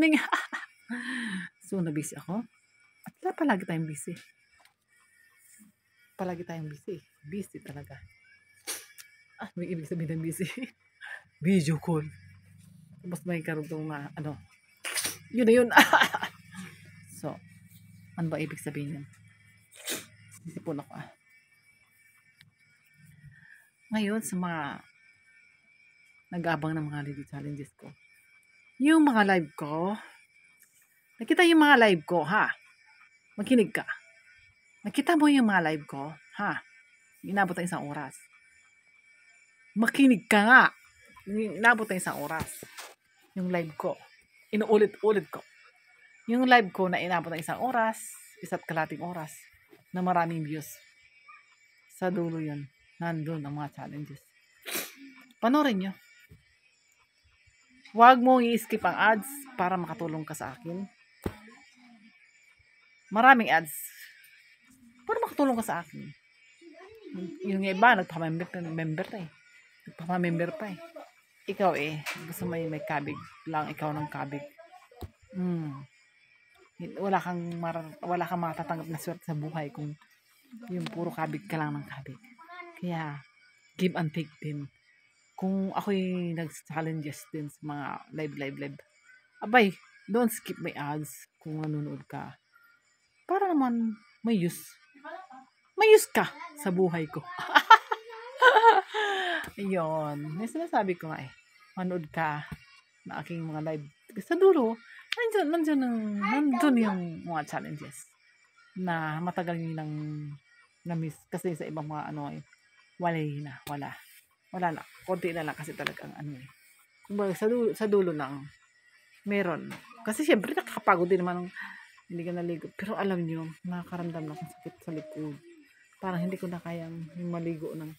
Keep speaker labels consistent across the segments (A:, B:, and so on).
A: evening. So, na-busy ako. At palagi tayong busy. Palagi tayong busy. Busy talaga. May ibig sabihin ng busy. Video call. Tapos may karugtong na, yun na yun. So, ano ba ibig sabihin yun? Isipon ako Ngayon, sa mga nag-abang ng mga daily challenges ko. Yung mga live ko, nakita yung mga live ko, ha? Makinig ka. Nakita mo yung mga live ko, ha? Inabot ng isang oras. Makinig ka nga. Inabot ng isang oras. Yung live ko. Inuulit-ulit ko. Yung live ko na inabot ng isang oras, 1.5 oras, na maraming views. Sa dulo yun. Nandun ang mga challenges. Panoorin nyo. Huwag mong i-skip ang ads para makatulong ka sa akin. Maraming ads para makatulong ka sa akin. Yung iba, nagpapamember pa eh. Nagpapamember pa eh. Ikaw gusto mo may kabig lang, ikaw ng kabig. Wala kang matatanggap na swerte sa buhay kung yung puro kabig ka lang ng kabig. Kaya, give and take din. Kung ako'y nag-challenges din sa mga live. Abay, don't skip my ads kung nanonood ka. Para naman may use. May use ka sa buhay ko. Ayun. May sinasabi ko nga manood ka na aking mga live. Sa dulo, nandun yung mga challenges na matagal nyo nang na-miss. Kasi sa ibang mga wala na. Konti na lang kasi talagang kumbaga sa dulo lang meron. Kasi syempre nakakapagod din naman hindi ka naligo. Pero alam nyo, nakakaramdam na akong sakit sa likod. Parang hindi ko na kayang maligo ng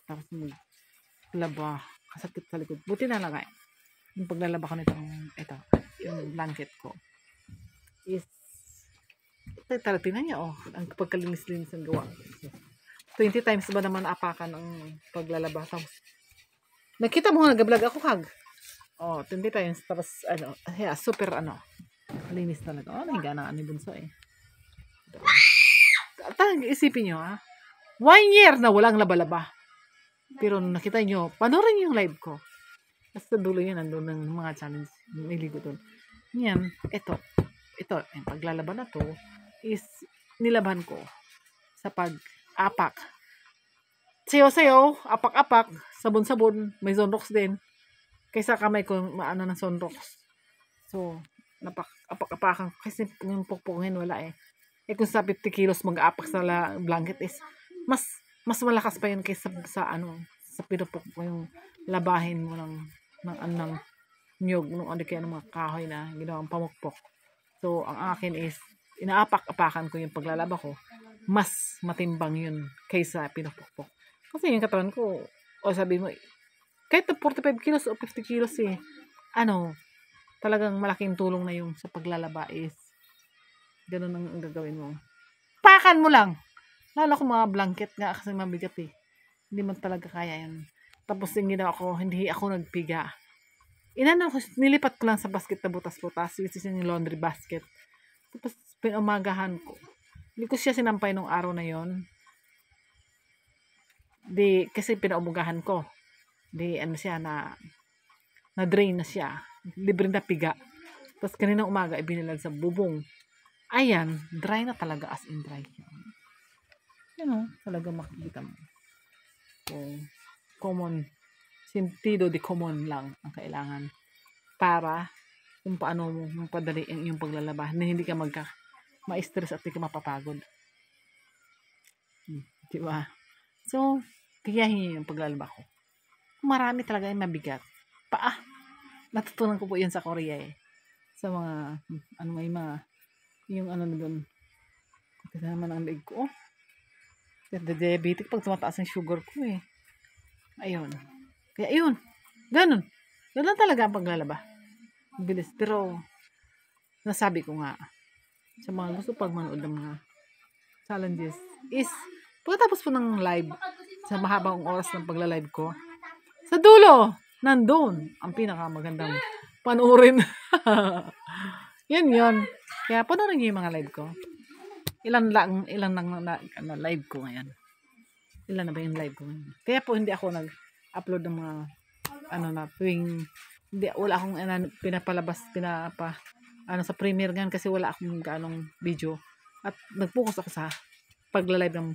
A: tapos maglaba. Kasakit sa likod. Buti na lang yung paglalaba ko yung blanket ko is tingnan niya ang pagkalinis-linis ng gawa. 20 times ba naman apakan ang paglalaba. Tapos, nakita mo nga nag-vlog ako 20 times. Tapos, super linis talaga. Nahiga na ni Bunso isipin nyo 1 year na walang laba-laba. Pero nakita nyo, panoorin yung live ko. Tapos sa dulo yan, nandun ng mga challenge. May ligo doon. Yan, ito, yung paglalaba na to is nilaban ko sa pag-apak. Sayo-sayo, apak-apak, sabon-sabon, may Zonrox din. Kaysa kamay ko maano ng Zonrox. So, apak-apakan kasi yung pukpukin wala kung sa 50 kilos mag-aapak sa blanket is mas malakas pa yun kaysa sa pinupok mo yung labahin mo ng nyug kaya ng mga kahoy na ginawang pamukpok. So, ang akin is inaapak-apakan ko yung paglalaba ko. Mas matimbang yun kaysa pinupukpok. Kasi yung katawan ko, sabi mo, kahit 45 kilos o 50 kilos talagang malaking tulong na yung sa paglalaba is ganun ang gagawin mo. Pakan mo lang. Lalo ko mga blanket nga kasi mabigat Hindi man talaga kaya yun. Tapos yung ginawa ko, hindi ako nagpiga. Nilipat ko lang sa basket na butas-butas, which is yung laundry basket. Tapos pinumagahan ko. Hindi ko siya sinampay nung araw na yon. Kasi pinaumugahan ko. Siya na-drain na siya. Libre na piga. Tapos kaninang umaga, ibinilad sa bubong. Ayan, dry na talaga as in dry. Talaga makikita mo. So, sentido de common lang ang kailangan para kung paano mo mapadali ang iyong paglalaba na hindi ka ma-stress at hindi ka mapapagod. Diba? So, gayahin yung paglalaba ko. Marami talaga yung mabigat. Natutunan ko po yan sa Korea Sa mga, yung doon. Kasi naman ang leg ko. Diabetic pag tumataas ang sugar ko Ayun. Kaya ayun. Ganun talaga ang paglalaba. Bilis. Pero, nasabi ko nga, sa mga gusto pag manood ng mga challenges, is, pagkatapos po ng live, sa mahabang oras ng pagla-live ko, sa dulo, nandun, ang pinakamagandang Panuorin. Yun. Kaya panoorin niyo yung mga live ko. Ilan lang na live ko ngayon. Ilan na ba yung live ko ngayon? Kaya po hindi ako nag-upload ng mga na tuwing wala akong pinapalabas sa premiere ngayon kasi wala akong ganong video at nag-focus ako sa pagla-live ng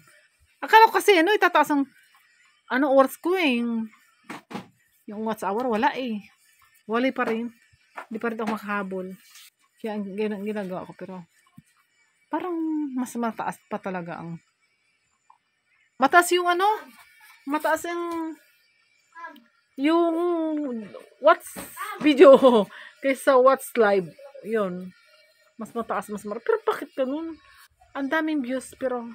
A: akala ko kasi itataas ang oras ko yung watch hour wala wala pa rin hindi pa rin ako makahabol kaya ang ginagawa ko pero parang mas mataas pa talaga mataas yung mataas yung watch video kaysa watch live yun mas mataas mas marami pero bakit ganun ang daming views pero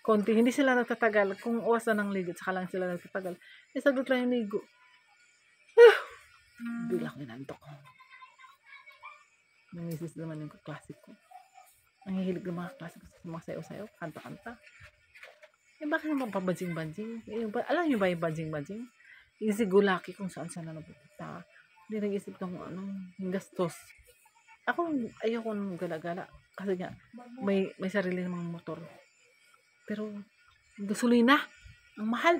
A: konti hindi sila nagtatagal kung oras na ng ligo saka lang sila nagtatagal saglit lang yung ligo bilang inantok yung misis naman yung classic ko ang hihilig ng mga classic sa mga sayo-sayo kanta-kanta bakit naman pabanjing-banjing alam nyo ba yung banjing-banjing isigulaki kung saan na napupunta hindi nag-isip ng yung gastos ako ayoko nung gala-gala kasi nga may sarili namang motor pero gasolina ang mahal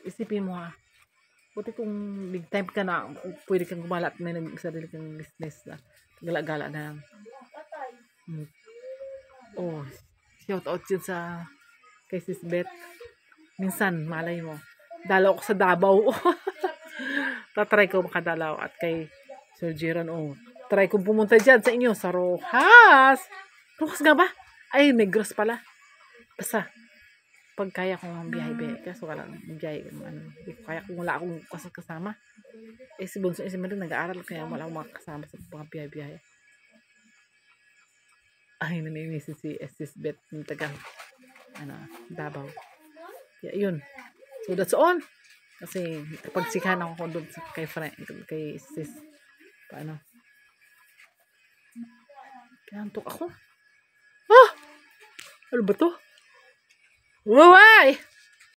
A: isipin mo buti kung big time ka na pwede kang gumala at may sarili kang business na gala-gala na lang shout out yun kay Sis Beth minsan malay mo dalaw ako sa Davao tatry ko makadalaw at kay Sir Jiran try kong pumunta dyan sa inyo sa Rojas nga ba? Ay Negros pala basta pag kaya kong biyahe kaso wala biyahe kaya kung wala akong kasama si Bunso si Marin nag-aaral kaya wala akong makakasama sa mga biyahe ay namimiss si Sis Beth ng taga Davao kaya yun so that's all kasi kapag sikahan ako doon kay sis paano kaya antok ako ano ba to? Why?